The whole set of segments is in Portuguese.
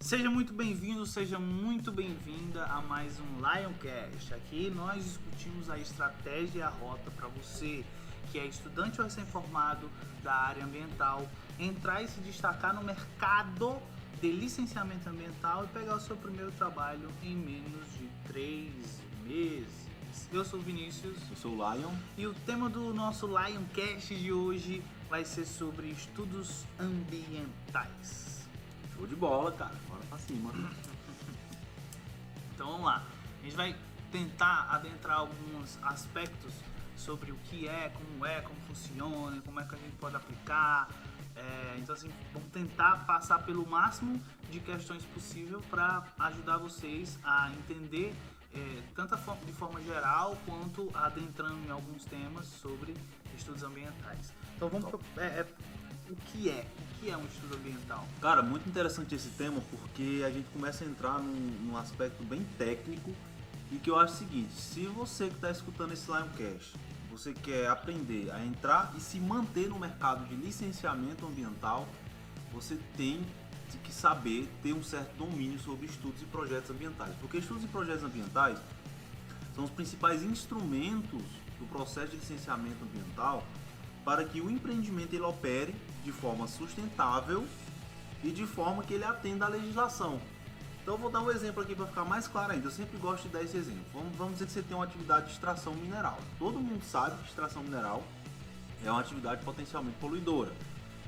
Seja muito bem-vindo, seja muito bem-vinda a mais um Lioncast. Aqui nós discutimos a estratégia e a rota para você, que é estudante ou recém-formado da área ambiental, entrar e se destacar no mercado de licenciamento ambiental e pegar o seu primeiro trabalho em menos de 3 meses. Eu sou o Vinícius. Eu sou o Lion. E o tema do nosso Lioncast de hoje vai ser sobre estudos ambientais. Show de bola, cara. Bora pra cima. Então vamos lá. A gente vai tentar adentrar alguns aspectos sobre o que como funciona, como é que a gente pode aplicar. Então assim, vamos tentar passar pelo máximo de questões possível para ajudar vocês a entender tanto de forma geral quanto adentrando em alguns temas sobre estudos ambientais. Então vamos o que é um estudo ambiental? Cara, muito interessante esse tema porque a gente começa a entrar num aspecto bem técnico e que eu acho o seguinte: se você que está escutando esse Lioncast, você quer aprender a entrar e se manter no mercado de licenciamento ambiental, você tem que saber ter um certo domínio sobre estudos e projetos ambientais, porque estudos e projetos ambientais são os principais instrumentos do processo de licenciamento ambiental para que o empreendimento ele opere de forma sustentável e de forma que ele atenda à legislação. Então eu vou dar um exemplo aqui para ficar mais claro ainda. Eu sempre gosto de dar esse exemplo. Vamos dizer que você tem uma atividade de extração mineral. Todo mundo sabe que extração mineral é uma atividade potencialmente poluidora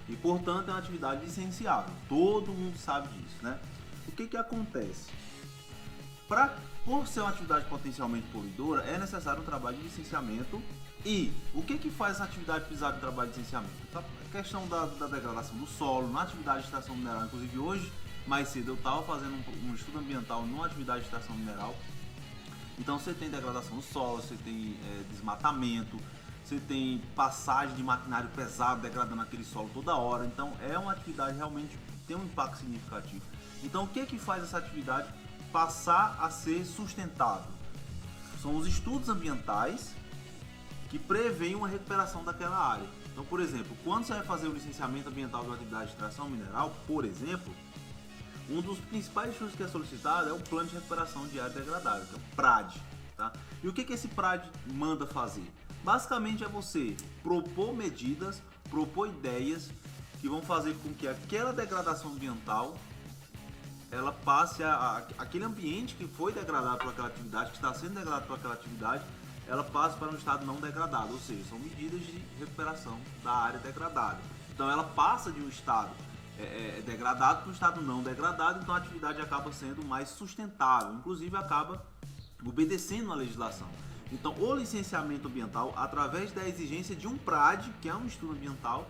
e, portanto, é uma atividade licenciável. Todo mundo sabe disso, né? O que acontece? Por ser uma atividade potencialmente poluidora, é necessário um trabalho de licenciamento. E o que faz essa atividade precisar de trabalho de licenciamento? A questão da degradação do solo, na atividade de extração mineral. Inclusive hoje, mais cedo, eu estava fazendo um estudo ambiental numa atividade de extração mineral. Então você tem degradação do solo, você tem desmatamento, você tem passagem de maquinário pesado degradando aquele solo toda hora. Então é uma atividade realmente que tem um impacto significativo. Então o que faz essa atividade passar a ser sustentável? São os estudos ambientais que prevêem uma recuperação daquela área. Então, por exemplo, quando você vai fazer o licenciamento ambiental de uma atividade de extração mineral, por exemplo, um dos principais estudos que é solicitado é o Plano de Recuperação de Área Degradada, que é o PRAD. Tá? E o que esse PRAD manda fazer? Basicamente é você propor medidas, propor ideias que vão fazer com que aquela degradação ambiental ela passe aquele ambiente que foi degradado por aquela atividade, que está sendo degradado por aquela atividade, ela passa para um estado não degradado, ou seja, são medidas de recuperação da área degradada. Então ela passa de um estado degradado para um estado não degradado, então a atividade acaba sendo mais sustentável, inclusive acaba obedecendo à legislação. Então o licenciamento ambiental, através da exigência de um PRAD, que é um estudo ambiental,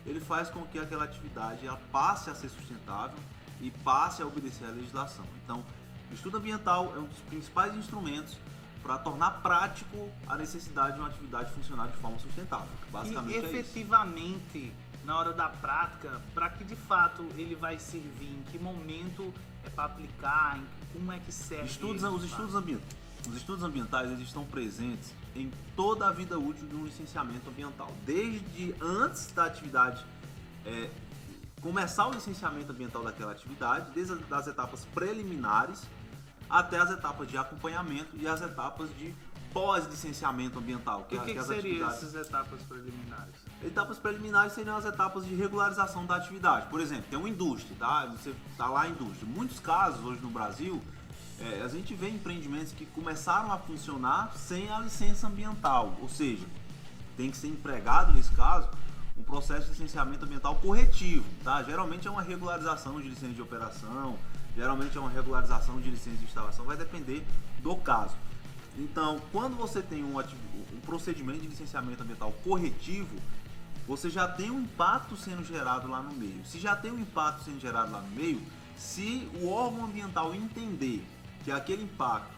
ele faz com que aquela atividade ela passe a ser sustentável e passe a obedecer à legislação. Então o estudo ambiental é um dos principais instrumentos para tornar prático a necessidade de uma atividade funcionar de forma sustentável. Basicamente e efetivamente, na hora da prática, para que de fato ele vai servir, em que momento é para aplicar, como é que serve? Os estudos ambientais eles estão presentes em toda a vida útil de um licenciamento ambiental, desde antes da atividade começar o licenciamento ambiental daquela atividade, desde as etapas preliminares até as etapas de acompanhamento e as etapas de pós-licenciamento ambiental. O que seriam essas etapas preliminares? Etapas preliminares seriam as etapas de regularização da atividade. Por exemplo, tem uma indústria, tá? Você está lá em indústria. Em muitos casos, hoje no Brasil, a gente vê empreendimentos que começaram a funcionar sem a licença ambiental. Ou seja, tem que ser empregado, nesse caso, um processo de licenciamento ambiental corretivo. Tá? Geralmente é uma regularização de licença de operação, geralmente é uma regularização de licença de instalação, vai depender do caso. Então, quando você tem um procedimento de licenciamento ambiental corretivo, você já tem um impacto sendo gerado lá no meio. Se já tem um impacto sendo gerado lá no meio, se o órgão ambiental entender que aquele impacto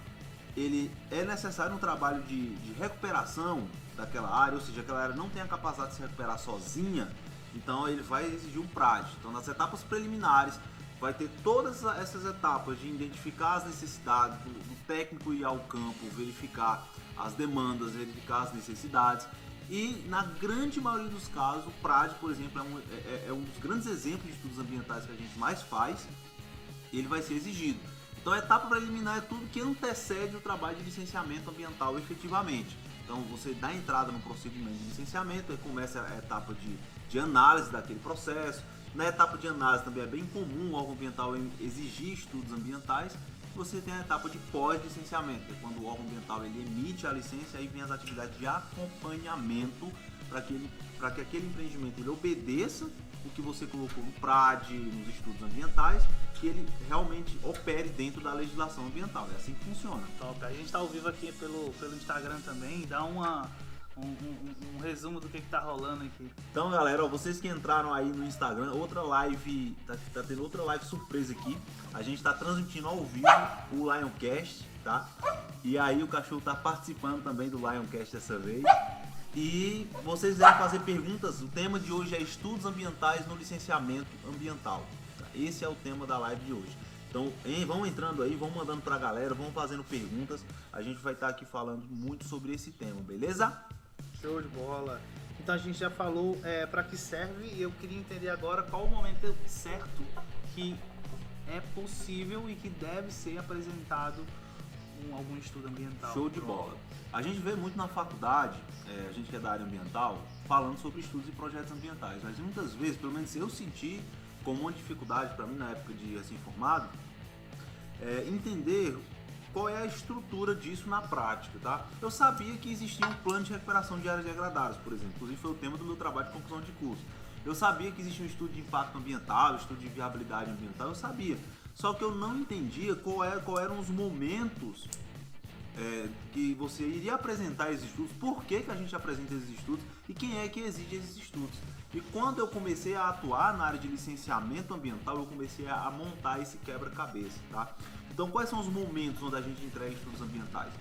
ele é necessário um trabalho de recuperação daquela área, ou seja, aquela área não tem a capacidade de se recuperar sozinha, então ele vai exigir um PRAD. Então, nas etapas preliminares, vai ter todas essas etapas de identificar as necessidades, do técnico ir ao campo, verificar as demandas, verificar as necessidades. E na grande maioria dos casos, o PRAD, por exemplo, é um dos grandes exemplos de estudos ambientais que a gente mais faz. ele vai ser exigido. Então a etapa preliminar é tudo que antecede o trabalho de licenciamento ambiental efetivamente. Então você dá entrada no procedimento de licenciamento, aí começa a etapa de análise daquele processo. Na etapa de análise também é bem comum o órgão ambiental exigir estudos ambientais. Você tem a etapa de pós-licenciamento, que é quando o órgão ambiental ele emite a licença, aí vem as atividades de acompanhamento para que aquele empreendimento ele obedeça o que você colocou no PRAD, nos estudos ambientais, que ele realmente opere dentro da legislação ambiental. É assim que funciona. Top. A gente está ao vivo aqui pelo Instagram também, dá um resumo do que tá rolando aqui. Então, galera, ó, vocês que entraram aí no Instagram, outra live, tá tendo outra live surpresa aqui. A gente tá transmitindo ao vivo o Lioncast, tá? E aí o cachorro tá participando também do Lioncast dessa vez. E vocês devem fazer perguntas. O tema de hoje é estudos ambientais no licenciamento ambiental. Esse é o tema da live de hoje. Então, vão entrando aí, vão mandando pra galera, vão fazendo perguntas. A gente vai estar aqui falando muito sobre esse tema, beleza? Show de bola. Então a gente já falou para que serve e eu queria entender agora qual o momento certo que é possível e que deve ser apresentado algum estudo ambiental. Show de bola. A gente vê muito na faculdade, a gente que é da área ambiental, falando sobre estudos e projetos ambientais. Mas muitas vezes, pelo menos eu senti como uma dificuldade para mim na época de recém-formado, entender qual é a estrutura disso na prática, tá? Eu sabia que existia um plano de recuperação de áreas degradadas, por exemplo. Inclusive foi o tema do meu trabalho de conclusão de curso. Eu sabia que existia um estudo de impacto ambiental, estudo de viabilidade ambiental, eu sabia. Só que eu não entendia qual eram os momentos que você iria apresentar esses estudos, por que a gente apresenta esses estudos e quem é que exige esses estudos. E quando eu comecei a atuar na área de licenciamento ambiental, eu comecei a montar esse quebra-cabeça, tá? Então, quais são os momentos onde a gente entrega estudos ambientais?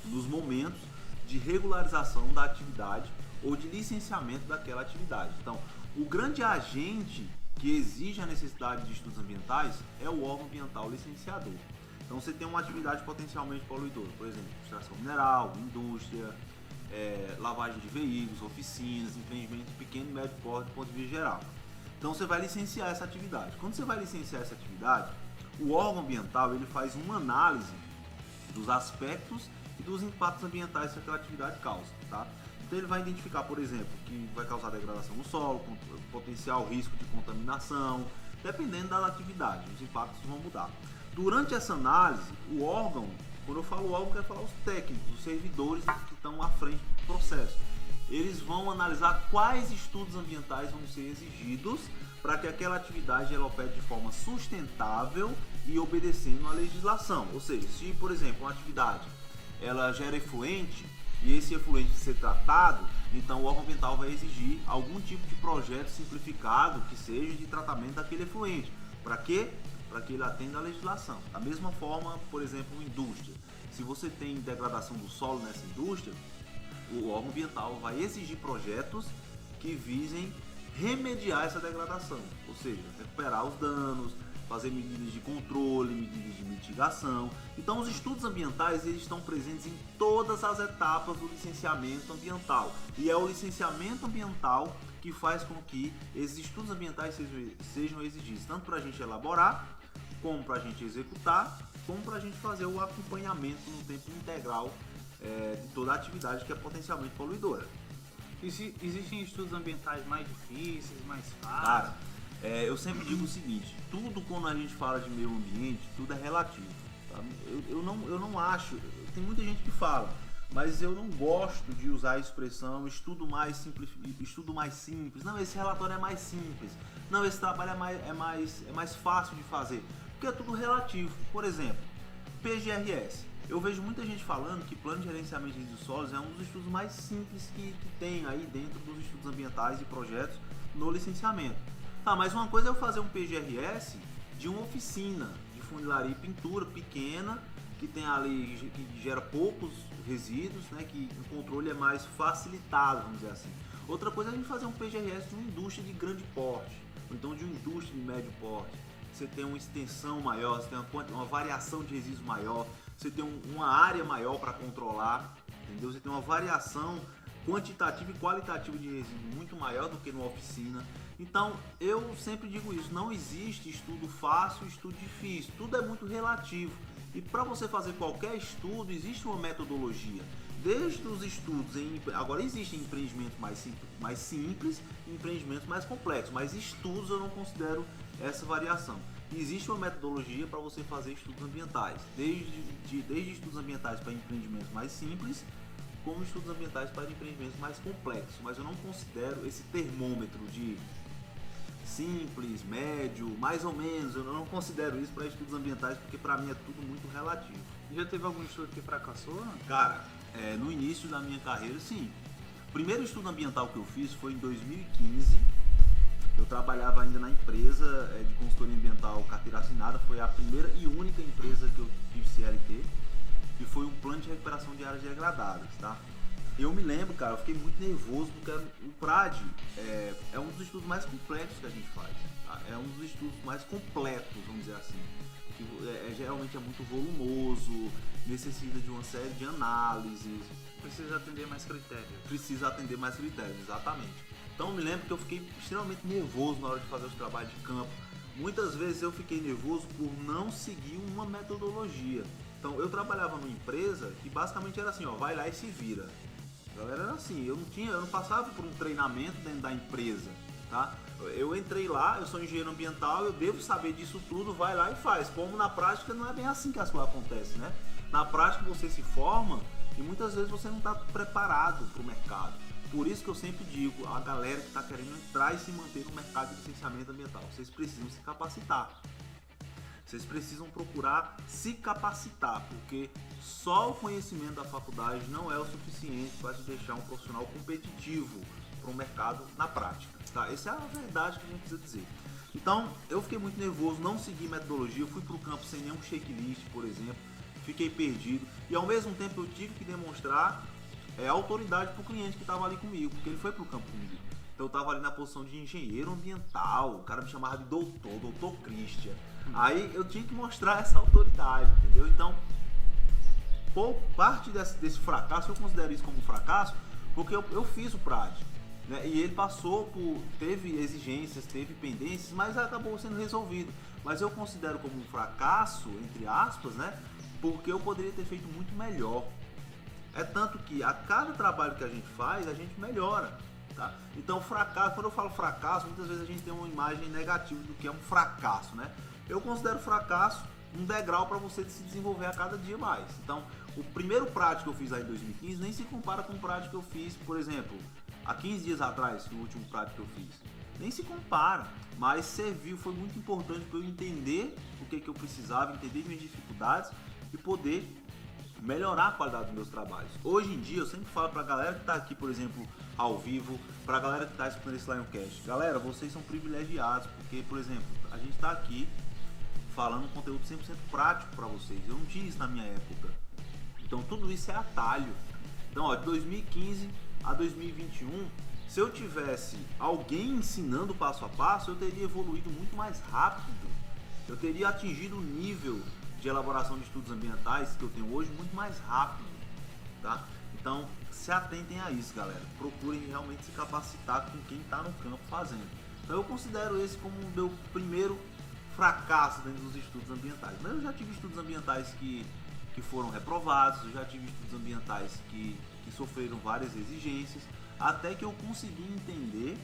Nos momentos de regularização da atividade ou de licenciamento daquela atividade. Então, o grande agente que exige a necessidade de estudos ambientais é o órgão ambiental licenciador. Então, você tem uma atividade potencialmente poluidora, por exemplo, extração mineral, indústria, lavagem de veículos, oficinas, empreendimento de pequeno e médio porte do ponto de vista geral. Então, você vai licenciar essa atividade. Quando você vai licenciar essa atividade, o órgão ambiental ele faz uma análise dos aspectos e dos impactos ambientais que aquela atividade causa, tá? Então ele vai identificar, por exemplo, que vai causar degradação no solo, potencial risco de contaminação, dependendo da atividade, os impactos vão mudar. Durante essa análise, o órgão, quando eu falo órgão, eu quero falar os técnicos, os servidores que estão à frente do processo. Eles vão analisar quais estudos ambientais vão ser exigidos para que aquela atividade ela opere de forma sustentável e obedecendo à legislação. Ou seja, se, por exemplo, uma atividade ela gera efluente e esse efluente ser tratado, então o órgão ambiental vai exigir algum tipo de projeto simplificado que seja de tratamento daquele efluente. Para quê? Para que ele atenda à legislação. Da mesma forma, por exemplo, indústria. Se você tem degradação do solo nessa indústria, o órgão ambiental vai exigir projetos que visem remediar essa degradação, ou seja, recuperar os danos, fazer medidas de controle, medidas de mitigação. Então os estudos ambientais eles estão presentes em todas as etapas do licenciamento ambiental e é o licenciamento ambiental que faz com que esses estudos ambientais sejam exigidos tanto para a gente elaborar, como para a gente executar, como para a gente fazer o acompanhamento no tempo integral de toda a atividade que é potencialmente poluidora. Existem estudos ambientais mais difíceis, mais fáceis? Cara, eu sempre digo o seguinte, tudo quando a gente fala de meio ambiente, tudo é relativo. Tá? Eu não acho, tem muita gente que fala, mas eu não gosto de usar a expressão estudo mais simples. Não, esse relatório é mais simples. Não, esse trabalho é mais fácil de fazer. Porque é tudo relativo. Por exemplo, PGRS. Eu vejo muita gente falando que plano de gerenciamento de resíduos sólidos é um dos estudos mais simples que tem aí dentro dos estudos ambientais e projetos no licenciamento. Tá, mas uma coisa é eu fazer um PGRS de uma oficina de funilaria e pintura pequena, que tem ali, que gera poucos resíduos, né, que o controle é mais facilitado, vamos dizer assim. Outra coisa é a gente fazer um PGRS de uma indústria de grande porte, ou então de uma indústria de médio porte. Você tem uma extensão maior, você tem uma variação de resíduos maior, você tem uma área maior para controlar, entendeu? Você tem uma variação quantitativa e qualitativa de resíduos muito maior do que numa oficina. Então, eu sempre digo isso, não existe estudo fácil, estudo difícil, tudo é muito relativo. E para você fazer qualquer estudo, existe uma metodologia. Desde os estudos, agora existem empreendimentos mais simples e empreendimentos mais complexos, mas estudos eu não considero essa variação. Existe uma metodologia para você fazer estudos ambientais, desde estudos ambientais para empreendimentos mais simples, como estudos ambientais para empreendimentos mais complexos, mas eu não considero esse termômetro de simples, médio, mais ou menos, eu não considero isso para estudos ambientais, porque para mim é tudo muito relativo. Já teve algum estudo que fracassou? Cara, no início da minha carreira, sim. O primeiro estudo ambiental que eu fiz foi em 2015. Eu trabalhava ainda na empresa de consultoria ambiental carteira assinada, foi a primeira e única empresa que eu tive CLT, e foi um plano de recuperação de áreas degradadas, tá? Eu me lembro, cara, eu fiquei muito nervoso porque o PRAD é um dos estudos mais complexos que a gente faz, tá? É um dos estudos mais completos, vamos dizer assim, que geralmente é muito volumoso, necessita de uma série de análises. Precisa atender mais critérios. Precisa atender mais critérios, exatamente. Então eu me lembro que eu fiquei extremamente nervoso na hora de fazer os trabalhos de campo. Muitas vezes eu fiquei nervoso por não seguir uma metodologia. Então eu trabalhava numa empresa que basicamente era assim, ó, vai lá e se vira. A galera era assim, eu não passava por um treinamento dentro da empresa, tá? Eu entrei lá, eu sou engenheiro ambiental, eu devo saber disso tudo, vai lá e faz. Como na prática não é bem assim que as coisas acontecem, né? Na prática você se forma e muitas vezes você não está preparado para o mercado. Por isso que eu sempre digo a galera que está querendo entrar e se manter no mercado de licenciamento ambiental, vocês precisam se capacitar. Vocês precisam procurar se capacitar, porque só o conhecimento da faculdade não é o suficiente para te deixar um profissional competitivo para o mercado na prática, tá? Essa é a verdade que a gente precisa dizer. Então, eu fiquei muito nervoso, não segui metodologia, fui para o campo sem nenhum checklist, por exemplo, fiquei perdido e ao mesmo tempo eu tive que demonstrar autoridade para o cliente que estava ali comigo, porque ele foi para o campo comigo. Então eu estava ali na posição de engenheiro ambiental, o cara me chamava de doutor Christian. Aí eu tinha que mostrar essa autoridade, entendeu? Então, parte desse fracasso, eu considero isso como um fracasso, porque eu fiz o PRAD, né? E ele teve exigências, teve pendências, mas acabou sendo resolvido. Mas eu considero como um fracasso, entre aspas, né? Porque eu poderia ter feito muito melhor. É tanto que a cada trabalho que a gente faz, a gente melhora, tá? Então fracasso, quando eu falo fracasso, muitas vezes a gente tem uma imagem negativa do que é um fracasso, né? Eu considero fracasso um degrau para você se desenvolver a cada dia mais. Então, o primeiro PRAD que eu fiz aí em 2015 nem se compara com o PRAD que eu fiz, por exemplo, há 15 dias atrás, no último PRAD que eu fiz. Nem se compara, mas serviu, foi muito importante para eu entender o que eu precisava, entender minhas dificuldades e poder melhorar a qualidade dos meus trabalhos. Hoje em dia eu sempre falo pra galera que tá aqui, por exemplo, ao vivo, pra galera que tá escutando esse Lioncast, galera, vocês são privilegiados, porque, por exemplo, a gente tá aqui falando um conteúdo 100% prático pra vocês. Eu não tinha isso na minha época. Então tudo isso é atalho. Então, ó, de 2015 a 2021, se eu tivesse alguém ensinando passo a passo, eu teria evoluído muito mais rápido. Eu teria atingido o nível de elaboração de estudos ambientais que eu tenho hoje muito mais rápido, tá? Então, se atentem a isso, galera. Procurem realmente se capacitar com quem está no campo fazendo. Então, eu considero esse como o meu primeiro fracasso dentro dos estudos ambientais. Mas eu já tive estudos ambientais que foram reprovados, eu já tive estudos ambientais que sofreram várias exigências, até que eu consegui entender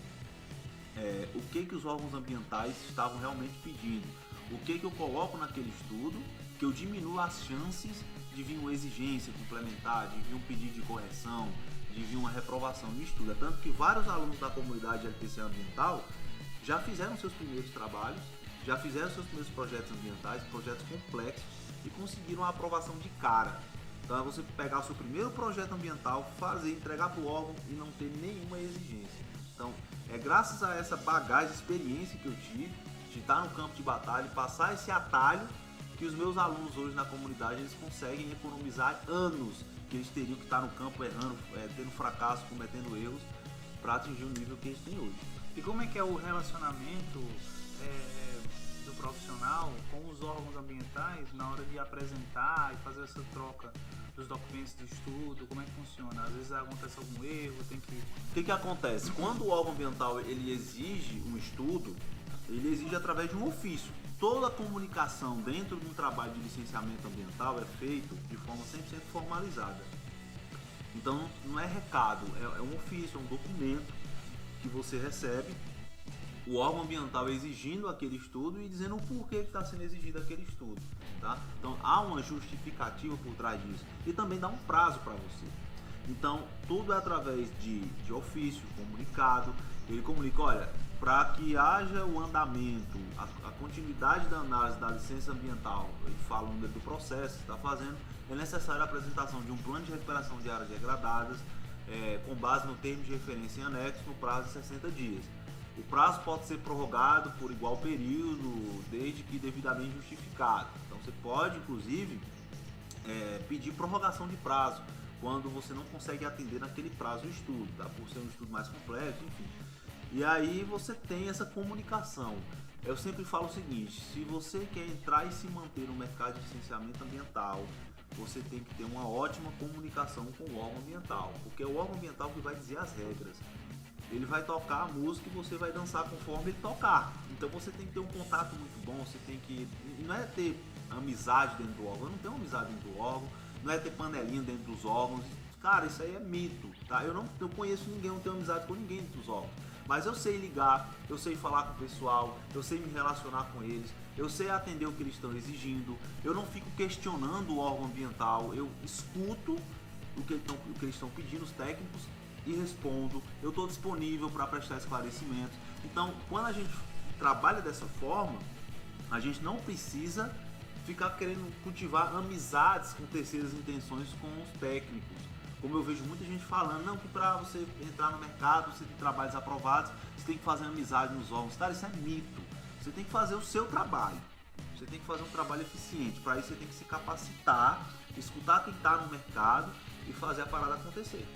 o que os órgãos ambientais estavam realmente pedindo. O que eu coloco naquele estudo, que eu diminuo as chances de vir uma exigência complementar, de vir um pedido de correção, de vir uma reprovação no estudo. É tanto que vários alunos da comunidade LTC Ambiental já fizeram seus primeiros trabalhos, já fizeram seus primeiros projetos ambientais, projetos complexos, e conseguiram a aprovação de cara. Então é você pegar o seu primeiro projeto ambiental, fazer, entregar para o órgão e não ter nenhuma exigência. Então é graças a essa bagagem, experiência que eu tive, de estar no campo de batalha e passar esse atalho, que os meus alunos hoje na comunidade eles conseguem economizar anos que eles teriam que estar no campo errando, tendo fracasso, cometendo erros, para atingir o nível que eles têm hoje. E como é que é o relacionamento do profissional com os órgãos ambientais na hora de apresentar e fazer essa troca dos documentos de estudo? Como é que funciona? Às vezes acontece algum erro, tem que... O que acontece? Quando o órgão ambiental ele exige um estudo, ele exige através de um ofício. Toda a comunicação dentro de um trabalho de licenciamento ambiental é feito de forma 100% formalizada. Então não é recado, é um ofício, é um documento que você recebe, o órgão ambiental exigindo aquele estudo e dizendo o porquê que está sendo exigido aquele estudo. Tá? Então há uma justificativa por trás disso e também dá um prazo para você. Então tudo é através de ofício, comunicado. Ele comunica, olha, para que haja o andamento, a continuidade da análise da licença ambiental, ele fala o número do processo que está fazendo, é necessária a apresentação de um plano de recuperação de áreas degradadas, com base no termo de referência em anexo, no prazo de 60 dias. O prazo pode ser prorrogado por igual período, desde que devidamente justificado. Então você pode, inclusive, pedir prorrogação de prazo, quando você não consegue atender naquele prazo o estudo, tá? Por ser um estudo mais complexo, enfim. E aí você tem essa comunicação. Eu sempre falo o seguinte, se você quer entrar e se manter no mercado de licenciamento ambiental, você tem que ter uma ótima comunicação com o órgão ambiental, porque é o órgão ambiental que vai dizer as regras. Ele vai tocar a música e você vai dançar conforme ele tocar. Então você tem que ter um contato muito bom, você tem que... Não é ter amizade dentro do órgão, eu não tenho amizade dentro do órgão, não é ter panelinha dentro dos órgãos. Cara, isso aí é mito, tá? Eu não conheço ninguém, não tenho amizade com ninguém dentro dos órgãos. Mas eu sei ligar, eu sei falar com o pessoal, eu sei me relacionar com eles, eu sei atender o que eles estão exigindo, eu não fico questionando o órgão ambiental, eu escuto o que eles estão pedindo, os técnicos, e respondo, eu estou disponível para prestar esclarecimentos. Então, quando a gente trabalha dessa forma, a gente não precisa ficar querendo cultivar amizades com terceiras intenções com os técnicos. Como eu vejo muita gente falando, não, que para você entrar no mercado, você tem trabalhos aprovados, você tem que fazer amizade nos órgãos. Cara, isso é mito. Você tem que fazer o seu trabalho. Você tem que fazer um trabalho eficiente. Para isso você tem que se capacitar, escutar quem está no mercado e fazer a parada acontecer.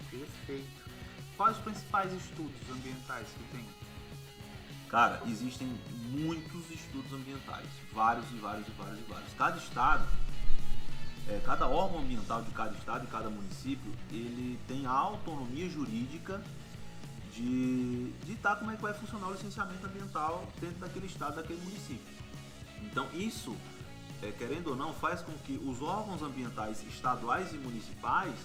Perfeito. Quais os principais estudos ambientais que tem? Cara, existem muitos estudos ambientais. Vários e vários e vários e vários. Cada estado... cada órgão ambiental de cada estado e cada município, ele tem a autonomia jurídica de ditar como é que vai funcionar o licenciamento ambiental dentro daquele estado, daquele município. Então isso, querendo ou não, faz com que os órgãos ambientais estaduais e municipais,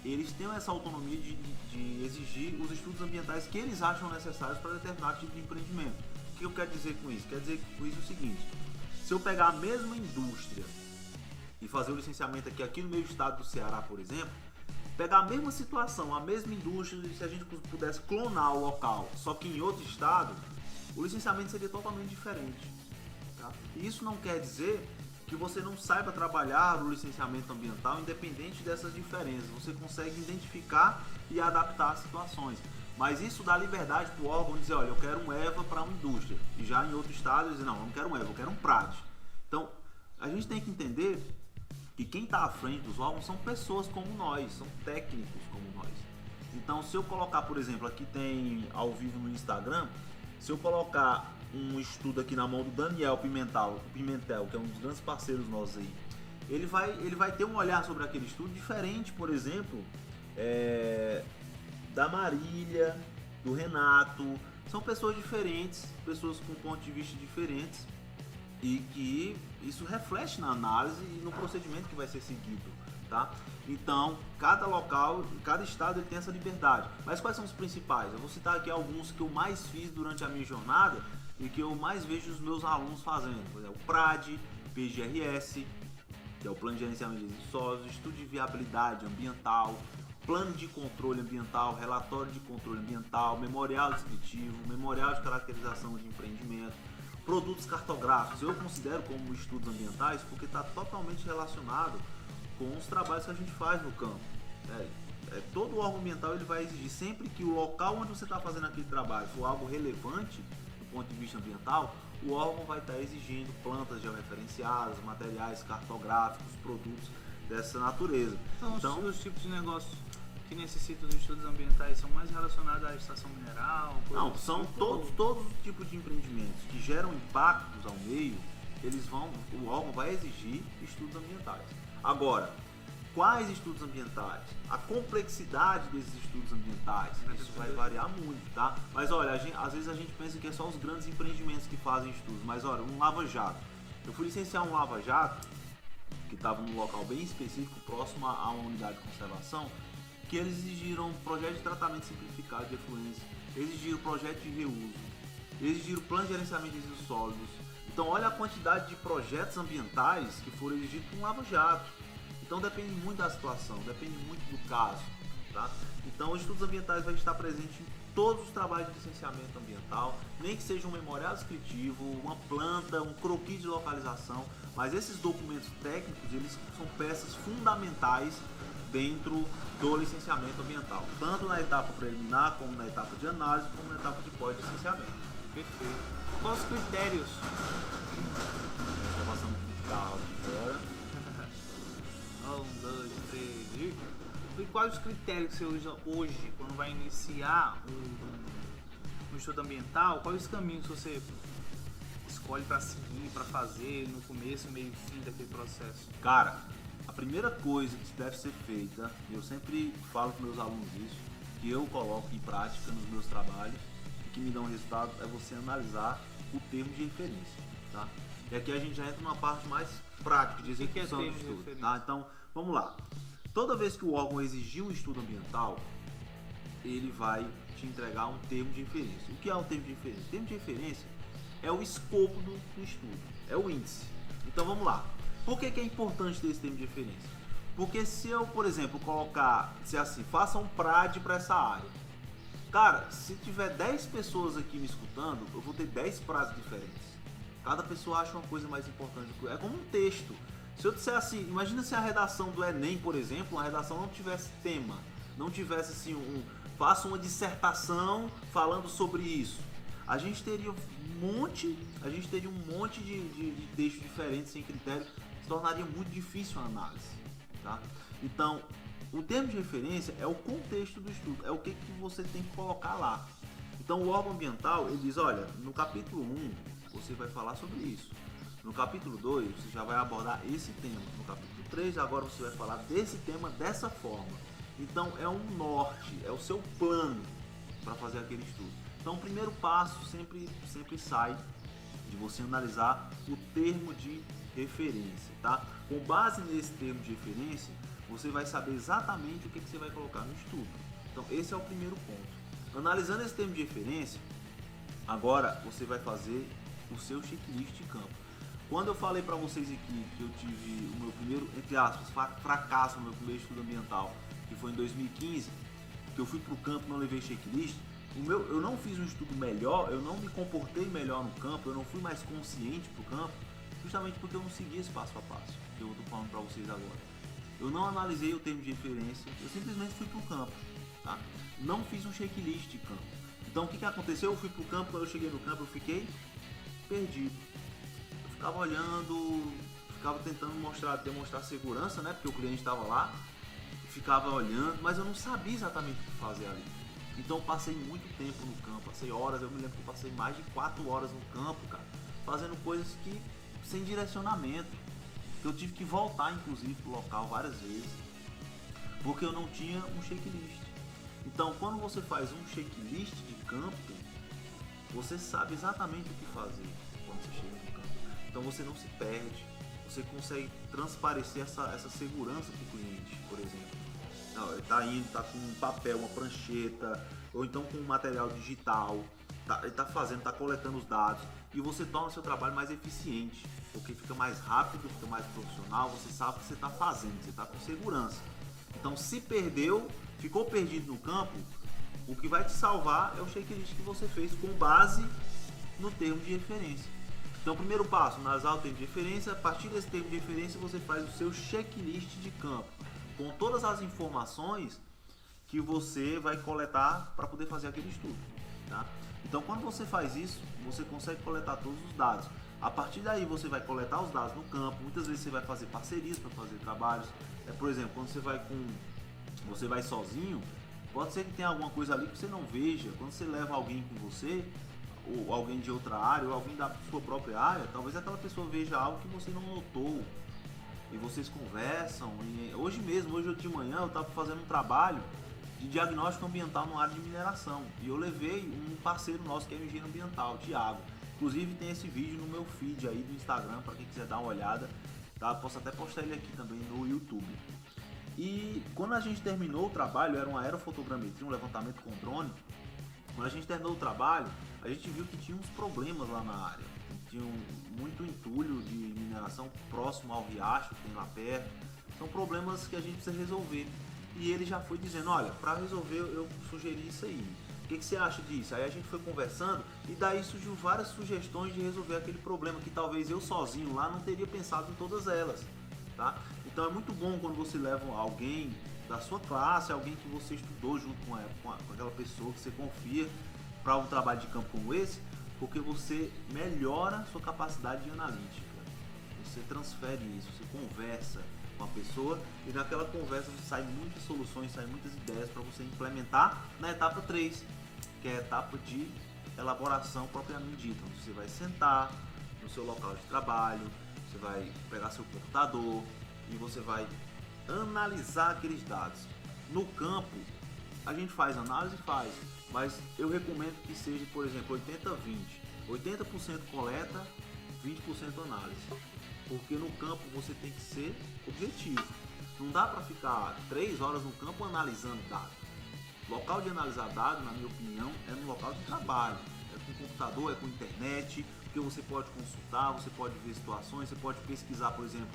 eles tenham essa autonomia de exigir os estudos ambientais que eles acham necessários para determinado tipo de empreendimento. O que eu quero dizer com isso? Quer dizer com isso o seguinte, se eu pegar a mesma indústria e fazer o licenciamento aqui no meu estado do Ceará, por exemplo, pegar a mesma situação, a mesma indústria, se a gente pudesse clonar o local, só que em outro estado, o licenciamento seria totalmente diferente. Tá? E isso não quer dizer que você não saiba trabalhar no licenciamento ambiental independente dessas diferenças. Você consegue identificar e adaptar as situações. Mas isso dá liberdade para o órgão dizer, olha, eu quero um EVA para uma indústria. E já em outro estado, dizer, não, eu não quero um EVA, eu quero um PRAD. Então, a gente tem que entender que quem está à frente dos órgãos são pessoas como nós, são técnicos como nós. Então, se eu colocar, por exemplo, aqui tem ao vivo no Instagram, se eu colocar um estudo aqui na mão do Daniel Pimentel, que é um dos grandes parceiros nossos aí, ele vai ter um olhar sobre aquele estudo diferente, por exemplo, da Marília, do Renato. São pessoas diferentes, pessoas com pontos de vista diferentes, e que isso reflete na análise e no procedimento que vai ser seguido, tá? Então, cada local, cada estado ele tem essa liberdade. Mas quais são os principais? Eu vou citar aqui alguns que eu mais fiz durante a minha jornada e que eu mais vejo os meus alunos fazendo. Por exemplo, o PRAD, PGRS, que é o Plano de Gerenciamento de Resíduos Sólidos, Estudo de Viabilidade Ambiental, Plano de Controle Ambiental, Relatório de Controle Ambiental, Memorial Descritivo, Memorial de Caracterização de Empreendimento, Produtos Cartográficos. Eu considero como estudos ambientais porque está totalmente relacionado com os trabalhos que a gente faz no campo. Todo o órgão ambiental ele vai exigir sempre que o local onde você está fazendo aquele trabalho for algo relevante do ponto de vista ambiental, o órgão vai estar exigindo plantas georreferenciadas, materiais cartográficos, produtos dessa natureza. Então, os tipos de negócio que necessitam de estudos ambientais são mais relacionados à extração mineral? Não, são todos os tipos de empreendimentos que geram impactos ao meio, o órgão vai exigir estudos ambientais. Agora, quais estudos ambientais? A complexidade desses estudos ambientais, isso vai variar muito, tá? Mas olha, às vezes a gente pensa que é só os grandes empreendimentos que fazem estudos, mas olha, um lava-jato. Eu fui licenciar um lava-jato, que estava num local bem específico, próximo a uma unidade de conservação, que eles exigiram projeto de tratamento simplificado de efluentes, exigiram projeto de reuso, exigiram plano de gerenciamento de resíduos sólidos. Então olha a quantidade de projetos ambientais que foram exigidos por um lava-jato. Então depende muito da situação, depende muito do caso, tá? Então os estudos ambientais vai estar presente em todos os trabalhos de licenciamento ambiental, nem que seja um memorial descritivo, uma planta, um croquis de localização, mas esses documentos técnicos, eles são peças fundamentais dentro do licenciamento ambiental, tanto na etapa preliminar, como na etapa de análise, como na etapa de pós-licenciamento. Perfeito. Quais os critérios? Está passando com o carro aqui fora. 1, 2, 3 e quais os critérios que você usa hoje quando vai iniciar um estudo ambiental? Quais os caminhos você escolhe para seguir, para fazer no começo, meio e fim daquele processo? Cara, a primeira coisa que deve ser feita, e eu sempre falo com meus alunos isso, que eu coloco em prática nos meus trabalhos e que me dão resultado, é você analisar o termo de referência, tá? E aqui a gente já entra numa parte mais prática de execução do estudo, tá? Então, vamos lá. Toda vez que o órgão exigir um estudo ambiental, ele vai te entregar um termo de referência. O que é um termo de referência? O termo de referência é o escopo do estudo, é o índice. Então vamos lá. Por que é importante ter esse termo de referência? Porque se eu, por exemplo, dizer assim, faça um PRAD para essa área. Cara, se tiver 10 pessoas aqui me escutando, eu vou ter 10 PRADs diferentes. Cada pessoa acha uma coisa mais importante. É como um texto. Se eu disser assim, imagina se a redação do Enem, por exemplo, a redação não tivesse tema, não tivesse assim faça uma dissertação falando sobre isso. A gente teria um monte de textos diferentes sem critério, se tornaria muito difícil a análise, tá? Então, o termo de referência é o contexto do estudo, é o que você tem que colocar lá. Então, o órgão ambiental, ele diz, olha, no capítulo 1, você vai falar sobre isso. No capítulo 2, você já vai abordar esse tema. No capítulo 3, agora você vai falar desse tema dessa forma. Então, é um norte, é o seu plano para fazer aquele estudo. Então, o primeiro passo sempre sai de você analisar o termo de referência, tá? Com base nesse termo de referência, você vai saber exatamente o que você vai colocar no estudo. Então, esse é o primeiro ponto. Analisando esse termo de referência, agora você vai fazer o seu checklist de campo. Quando eu falei para vocês aqui que eu tive o meu primeiro, entre aspas, fracasso no meu primeiro estudo ambiental, que foi em 2015, que eu fui para o campo e não levei checklist, eu não fiz um estudo melhor, eu não me comportei melhor no campo, eu não fui mais consciente para o campo, justamente porque eu não segui esse passo a passo que eu estou falando para vocês agora. Eu não analisei o termo de referência, eu simplesmente fui para o campo, tá? Não fiz um checklist de campo. Então o que aconteceu? Eu fui para o campo, quando eu cheguei no campo eu fiquei perdido. Eu ficava olhando, ficava tentando demonstrar segurança, né? Porque o cliente estava lá, ficava olhando, mas eu não sabia exatamente o que fazer ali. Então eu passei muito tempo no campo, passei horas, eu me lembro que eu passei mais de 4 horas no campo, cara, fazendo coisas que sem direcionamento, que eu tive que voltar inclusive pro local várias vezes, porque eu não tinha um checklist. Então quando você faz um checklist de campo, você sabe exatamente o que fazer quando você chega no campo. Então você não se perde, você consegue transparecer essa segurança para o cliente, por exemplo. Não, ele está com um papel, uma prancheta, ou então com um material digital, ele está coletando os dados, e você torna o seu trabalho mais eficiente, porque fica mais rápido, fica mais profissional, você sabe o que você está fazendo, você está com segurança. Então se perdeu, ficou perdido no campo, o que vai te salvar é o checklist que você fez com base no termo de referência. Então, o primeiro passo, analisar o termo de referência. A partir desse termo de referência, você faz o seu checklist de campo, com todas as informações que você vai coletar para poder fazer aquele estudo, tá? Então, quando você faz isso, você consegue coletar todos os dados. A partir daí, você vai coletar os dados no campo. Muitas vezes você vai fazer parcerias para fazer trabalhos. Por exemplo, quando você vai com você vai sozinho, pode ser que tenha alguma coisa ali que você não veja. Quando você leva alguém com você, ou alguém de outra área, ou alguém da sua própria área, talvez aquela pessoa veja algo que você não notou. E vocês conversam. E hoje de manhã, eu estava fazendo um trabalho de diagnóstico ambiental na área de mineração. E eu levei um parceiro nosso que é engenheiro ambiental, o Thiago. Inclusive tem esse vídeo no meu feed aí do Instagram, para quem quiser dar uma olhada. Tá? Posso até postar ele aqui também no YouTube. E quando a gente terminou o trabalho, era uma aerofotogrametria, um levantamento com drone. Quando a gente terminou o trabalho, a gente viu que tinha uns problemas lá na área. Tinha muito entulho de mineração próximo ao riacho que tem lá perto. São problemas que a gente precisa resolver. E ele já foi dizendo, olha, para resolver eu sugeri isso aí. O que você acha disso? Aí a gente foi conversando e daí surgiu várias sugestões de resolver aquele problema que talvez eu sozinho lá não teria pensado em todas elas. Tá? Então é muito bom quando você leva alguém da sua classe, alguém que você estudou junto com aquela pessoa que você confia para um trabalho de campo como esse, porque você melhora sua capacidade de analítica. Você transfere isso, você conversa com a pessoa e naquela conversa saem muitas soluções, saem muitas ideias para você implementar na etapa 3, que é a etapa de elaboração propriamente dita, onde você vai sentar no seu local de trabalho, você vai pegar seu computador e você vai analisar aqueles dados. No campo, a gente faz análise, mas eu recomendo que seja, por exemplo, 80-20. 80% coleta, 20% análise. Porque no campo você tem que ser objetivo. Não dá para ficar 3 horas no campo analisando dados. O local de analisar dados, na minha opinião, é no local de trabalho. É com computador, é com internet, porque você pode consultar, você pode ver situações, você pode pesquisar, por exemplo,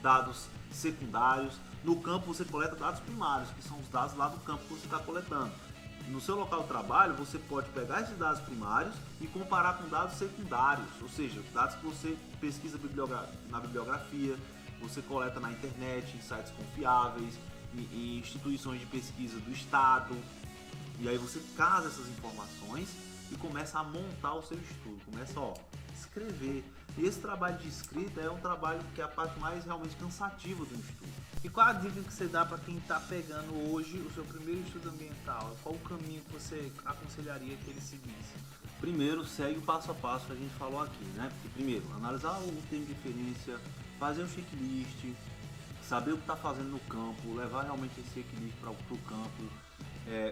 dados secundários. No campo você coleta dados primários, que são os dados lá do campo que você está coletando. No seu local de trabalho você pode pegar esses dados primários e comparar com dados secundários, ou seja, dados que você pesquisa na bibliografia, você coleta na internet, em sites confiáveis, em instituições de pesquisa do estado. E aí você casa essas informações e começa a montar o seu estudo, começa a escrever. E esse trabalho de escrita é um trabalho que é a parte mais realmente cansativa do estudo. E qual a dica que você dá para quem está pegando hoje o seu primeiro estudo ambiental? Qual o caminho que você aconselharia que ele seguisse? Primeiro, segue o passo a passo que a gente falou aqui, né? Porque, primeiro, analisar o termo de referência, fazer o checklist, saber o que está fazendo no campo, levar realmente esse checklist para o campo,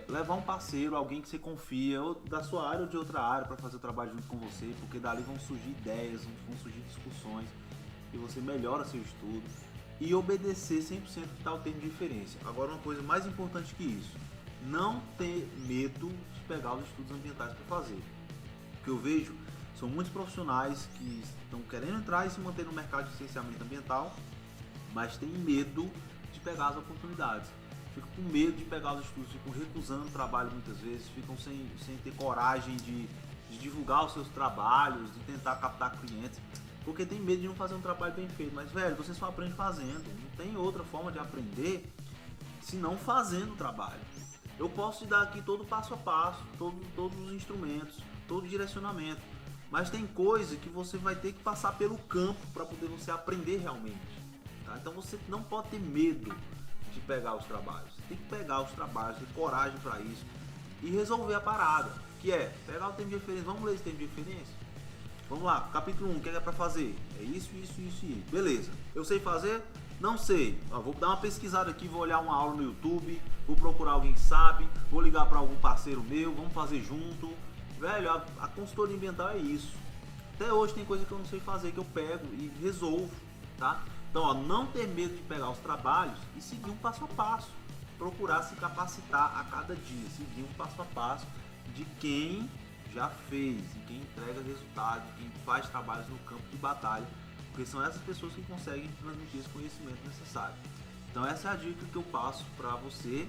levar um parceiro, alguém que você confia, ou da sua área ou de outra área, para fazer o trabalho junto com você, porque dali vão surgir ideias, vão surgir discussões e você melhora seu estudo. E obedecer 100% que está o termo de referência. Agora, uma coisa mais importante que isso, não ter medo de pegar os estudos ambientais para fazer. O que eu vejo são muitos profissionais que estão querendo entrar e se manter no mercado de licenciamento ambiental, mas têm medo de pegar as oportunidades. Ficam com medo de pegar os estudos, ficam recusando o trabalho muitas vezes, ficam sem ter coragem de divulgar os seus trabalhos, de tentar captar clientes. Porque tem medo de não fazer um trabalho bem feito. Mas, velho, você só aprende fazendo. Não tem outra forma de aprender senão fazendo o trabalho. Eu posso te dar aqui todo o passo a passo, todos os instrumentos, todo o direcionamento. Mas tem coisa que você vai ter que passar pelo campo para poder você aprender realmente. Tá? Então você não pode ter medo de pegar os trabalhos. Você tem que pegar os trabalhos, ter coragem para isso e resolver a parada. Que é pegar o termo de referência. Vamos ler esse termo de referência? Vamos lá, capítulo 1, o que é para fazer? É isso. Beleza. Eu sei fazer? Não sei. Vou dar uma pesquisada aqui, vou olhar uma aula no YouTube, vou procurar alguém que sabe, vou ligar para algum parceiro meu, vamos fazer junto. Velho, a consultoria ambiental é isso. Até hoje tem coisa que eu não sei fazer, que eu pego e resolvo, tá? Então, não ter medo de pegar os trabalhos e seguir um passo a passo. Procurar se capacitar a cada dia, seguir um passo a passo de quem já fez, e quem entrega resultado, quem faz trabalhos no campo de batalha, porque são essas pessoas que conseguem transmitir esse conhecimento necessário. Então essa é a dica que eu passo para você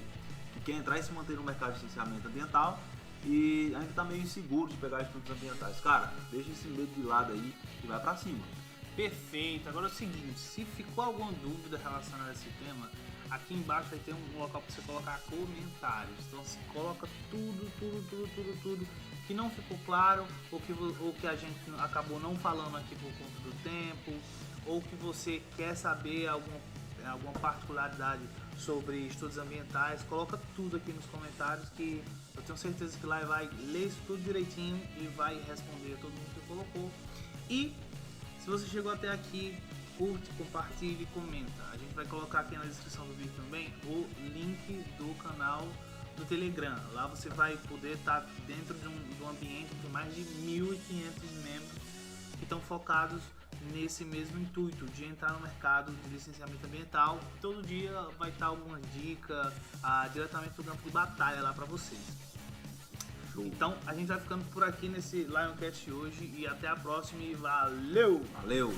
que quer entrar e se manter no mercado de licenciamento ambiental e ainda está meio inseguro de pegar estudos ambientais. Cara, deixa esse medo de lado aí e vai para cima. Perfeito. Agora é o seguinte, se ficou alguma dúvida relacionada a esse tema, aqui embaixo vai ter um local para você colocar comentários. Então você coloca tudo que não ficou claro, ou que a gente acabou não falando aqui por conta do tempo, ou que você quer saber alguma particularidade sobre estudos ambientais, coloca tudo aqui nos comentários que eu tenho certeza que lá vai ler isso tudo direitinho e vai responder a todo mundo que colocou. E se você chegou até aqui, curte, compartilhe e comenta. A gente vai colocar aqui na descrição do vídeo também o link do canal do Telegram. Lá você vai poder estar dentro de um ambiente com mais de 1.500 membros que estão focados nesse mesmo intuito de entrar no mercado de licenciamento ambiental. Todo dia vai estar alguma dica diretamente do campo de batalha lá para vocês. Então a gente vai ficando por aqui nesse Lioncast hoje e até a próxima e valeu! Valeu!